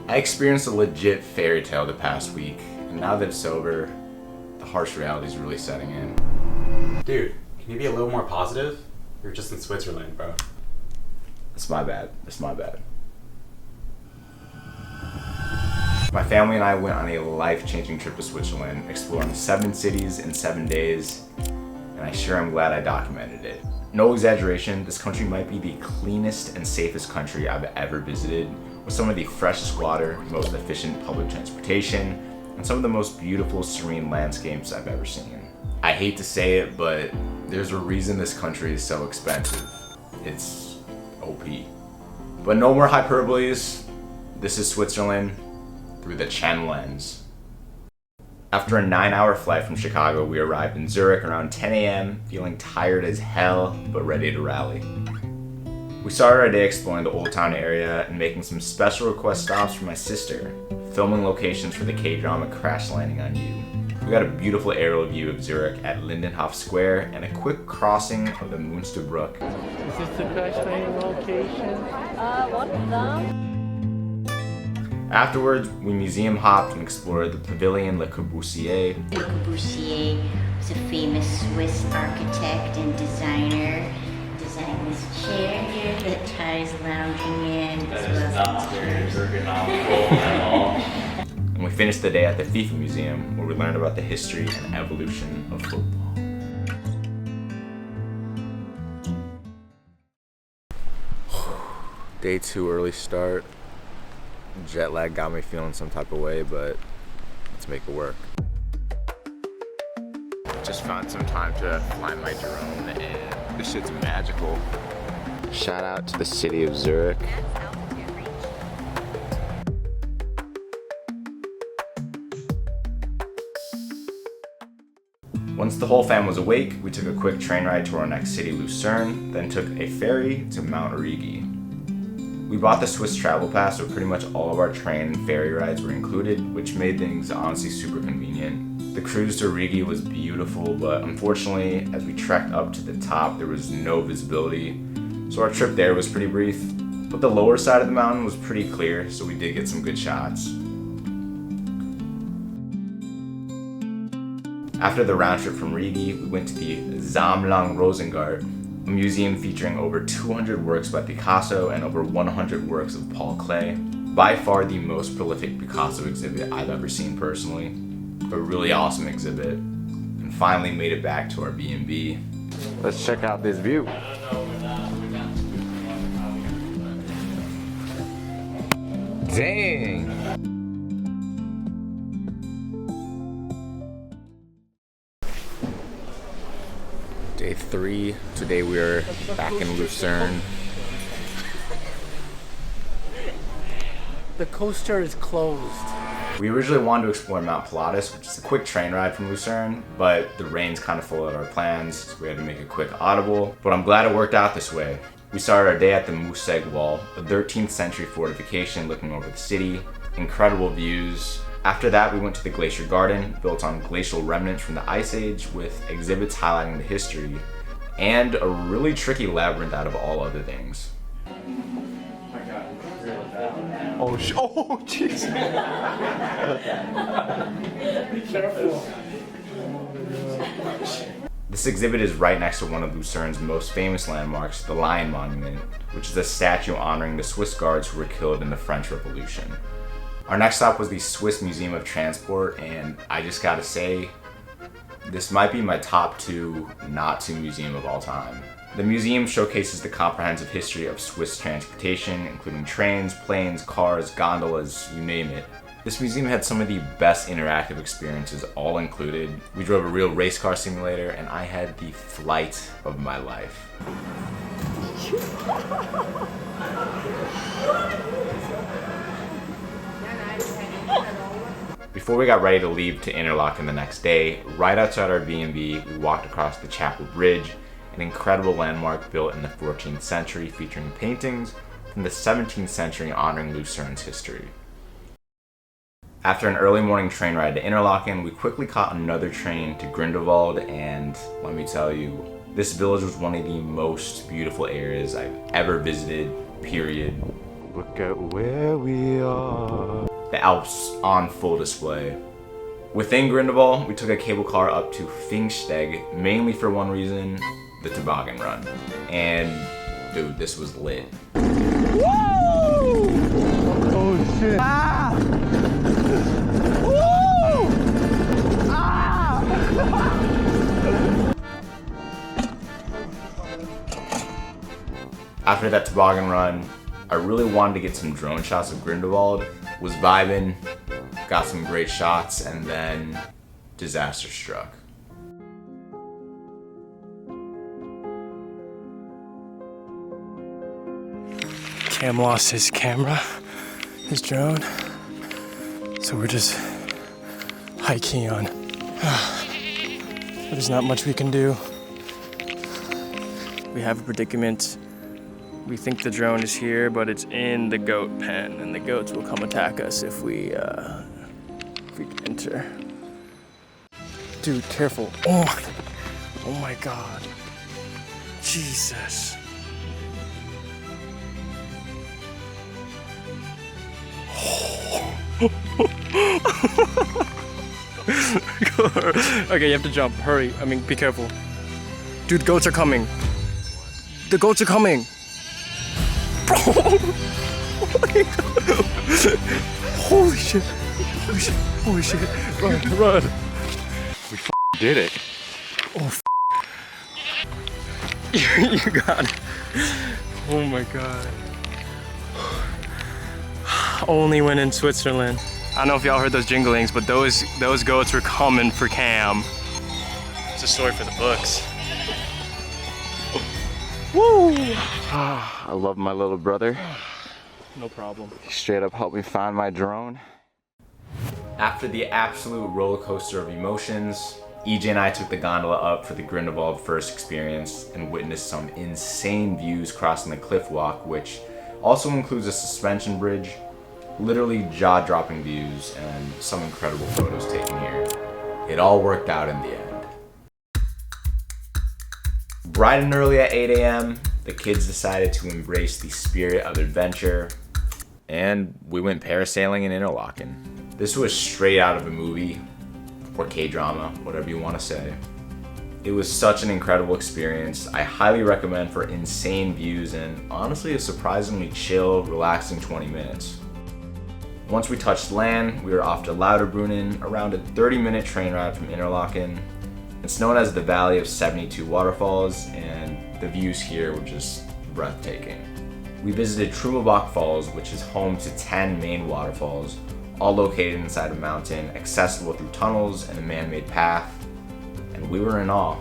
I experienced a legit fairy tale the past week, and now that it's over, the harsh reality is really setting in. Dude, can you be a little more positive? You're just in Switzerland, bro. It's my bad. It's my bad. My family and I went on a life-changing trip to Switzerland, exploring 7 cities in 7 days, and I sure am glad I documented it. No exaggeration, this country might be the cleanest and safest country I've ever visited, with some of the freshest water, most efficient public transportation, and some of the most beautiful, serene landscapes I've ever seen. I hate to say it, but there's a reason this country is so expensive. It's OP. But no more hyperboles. This is Switzerland through the Chen lens. After a 9-hour flight from Chicago, we arrived in Zurich around 10 a.m., feeling tired as hell, but ready to rally. We started our day exploring the Old Town area and making some special request stops for my sister, filming locations for the K-drama Crash Landing on You. We got a beautiful aerial view of Zurich at Lindenhof Square and a quick crossing of the Münsterbrook. Is this the Crash Landing location? One of them. Afterwards, we museum hopped and explored the Pavilion Le Corbusier. Le Corbusier was a famous Swiss architect and designer. Designed this chair here that Ty is lounging in. That is not very ergonomical at all. And we finished the day at the FIFA Museum, where we learned about the history and evolution of football. Day 2 early start. Jet lag got me feeling some type of way, but let's make it work. Just found some time to fly my drone, and this shit's magical. Shout out to the city of Zurich. Once the whole fam was awake, we took a quick train ride to our next city, Lucerne, then took a ferry to Mount Rigi. We bought the Swiss travel pass, so pretty much all of our train and ferry rides were included, which made things honestly super convenient. The cruise to Rigi was beautiful, but unfortunately, as we trekked up to the top, there was no visibility, so our trip there was pretty brief. But the lower side of the mountain was pretty clear, so we did get some good shots. After the round trip from Rigi, we went to the Sammlung Rosengart, a museum featuring over 200 works by Picasso and over 100 works of Paul Klee. By far the most prolific Picasso exhibit I've ever seen personally. A really awesome exhibit. And finally made it back to our B&B. Let's check out this view. Dang! Day 3. Today we are back in Lucerne. The coaster is closed. We originally wanted to explore Mount Pilatus, which is a quick train ride from Lucerne, but the rains kind of foiled our plans, so we had to make a quick audible. But I'm glad it worked out this way. We started our day at the Musseg Wall, a 13th century fortification looking over the city. Incredible views. After that, we went to the Glacier Garden, built on glacial remnants from the Ice Age, with exhibits highlighting the history, and a really tricky labyrinth out of all other things. Oh, jeez. Be careful. This exhibit is right next to one of Lucerne's most famous landmarks, the Lion Monument, which is a statue honoring the Swiss guards who were killed in the French Revolution. Our next stop was the Swiss Museum of Transport, and I just gotta say, this might be my top 2 not-to museum of all time. The museum showcases the comprehensive history of Swiss transportation, including trains, planes, cars, gondolas, you name it. This museum had some of the best interactive experiences all included. We drove a real race car simulator, and I had the flight of my life. Before we got ready to leave to Interlaken the next day, right outside our B&B, we walked across the Chapel Bridge, an incredible landmark built in the 14th century featuring paintings from the 17th century honoring Lucerne's history. After an early morning train ride to Interlaken, we quickly caught another train to Grindelwald, and let me tell you, this village was one of the most beautiful areas I've ever visited, period. Look at where we are. The Alps on full display. Within Grindelwald, we took a cable car up to Pfingsteg, mainly for one reason, the toboggan run. And dude, this was lit. Woo! Oh shit. Ah! Woo! Ah! After that toboggan run, I really wanted to get some drone shots of Grindelwald. Was vibing, got some great shots, and then disaster struck. Cam lost his camera, his drone, so we're just high-key on. There's not much we can do. We have a predicament. We think the drone is here, but it's in the goat pen, and the goats will come attack us if we enter. Dude, careful. Oh my God. Jesus. Okay, you have to jump. Hurry. I mean, be careful. Dude, goats are coming. The goats are coming. Bro. Oh my God. Holy shit. Holy shit. Holy shit. Run, run. We did it. Oh, you got it. Oh my God. Only when in Switzerland. I don't know if y'all heard those jinglings, but those goats were coming for Cam. It's a story for the books. Woo! I love my little brother. No problem. He straight up helped me find my drone. After the absolute roller coaster of emotions, EJ and I took the gondola up for the Grindelwald first experience and witnessed some insane views crossing the cliff walk, which also includes a suspension bridge. Literally jaw-dropping views and some incredible photos taken here. It all worked out in the end. Bright and early at 8 a.m., the kids decided to embrace the spirit of adventure, and we went parasailing in Interlaken. This was straight out of a movie, or K-drama, whatever you want to say. It was such an incredible experience. I highly recommend for insane views and honestly a surprisingly chill, relaxing 20 minutes. Once we touched land, we were off to Lauterbrunnen, around a 30-minute train ride from Interlaken. It's known as the Valley of 72 Waterfalls, and the views here were just breathtaking. We visited Trummelbach Falls, which is home to 10 main waterfalls, all located inside a mountain, accessible through tunnels and a man-made path, and we were in awe.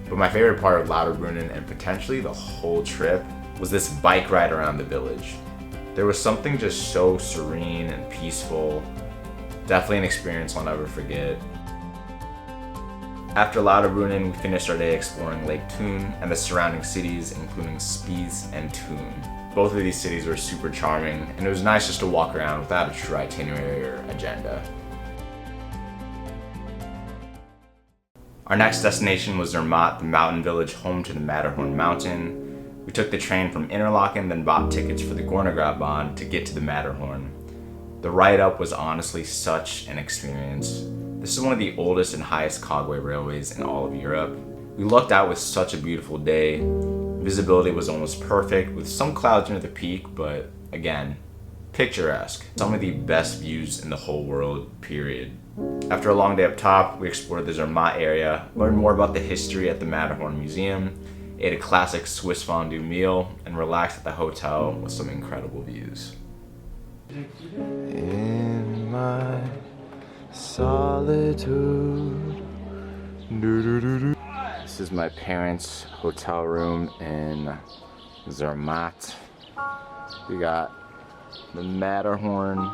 But my favorite part of Lauterbrunnen, and potentially the whole trip, was this bike ride around the village. There was something just so serene and peaceful. Definitely an experience I'll never forget. After Lauterbrunnen, we finished our day exploring Lake Thun and the surrounding cities, including Spiez and Thun. Both of these cities were super charming, and it was nice just to walk around without a true itinerary or agenda. Our next destination was Zermatt, the mountain village home to the Matterhorn mountain. We took the train from Interlaken, then bought tickets for the Gornergratbahn to get to the Matterhorn. The ride up was honestly such an experience. This is one of the oldest and highest cogway railways in all of Europe. We lucked out with such a beautiful day. Visibility was almost perfect with some clouds near the peak, but again, picturesque. Some of the best views in the whole world, period. After a long day up top, we explored the Zermatt area, learned more about the history at the Matterhorn Museum, ate a classic Swiss fondue meal, and relaxed at the hotel with some incredible views. In my solitude. This is my parents' hotel room in Zermatt. We got the Matterhorn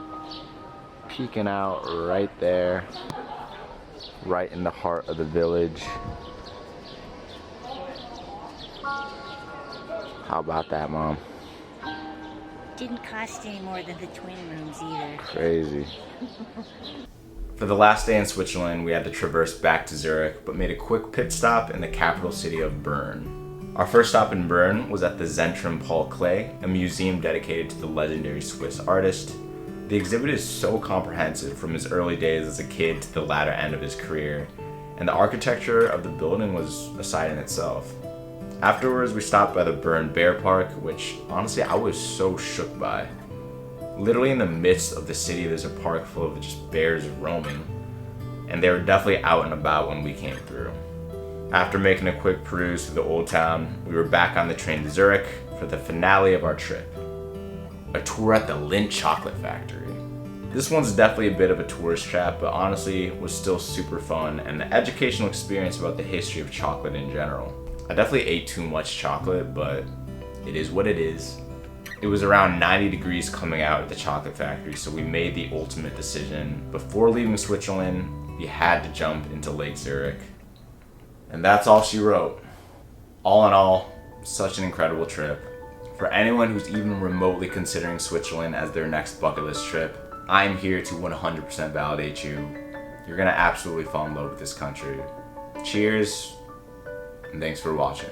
peeking out right there, right in the heart of the village. How about that, Mom? Didn't cost any more than the twin rooms either. Crazy. For the last day in Switzerland, we had to traverse back to Zurich, but made a quick pit stop in the capital city of Bern. Our first stop in Bern was at the Zentrum Paul Klee, a museum dedicated to the legendary Swiss artist. The exhibit is so comprehensive from his early days as a kid to the latter end of his career, and the architecture of the building was a sight in itself. Afterwards, we stopped by the Bern Bear Park, which honestly I was so shook by. Literally in the midst of the city, there's a park full of just bears roaming, and they were definitely out and about when we came through. After making a quick peruse through the old town, we were back on the train to Zurich for the finale of our trip, a tour at the Lindt Chocolate Factory. This one's definitely a bit of a tourist trap, but honestly was still super fun and an educational experience about the history of chocolate in general. I definitely ate too much chocolate, but it is what it is. It was around 90 degrees coming out at the chocolate factory, so we made the ultimate decision. Before leaving Switzerland, we had to jump into Lake Zurich. And that's all she wrote. All in all, such an incredible trip. For anyone who's even remotely considering Switzerland as their next bucket list trip, I'm here to 100% validate you. You're gonna absolutely fall in love with this country. Cheers, and thanks for watching.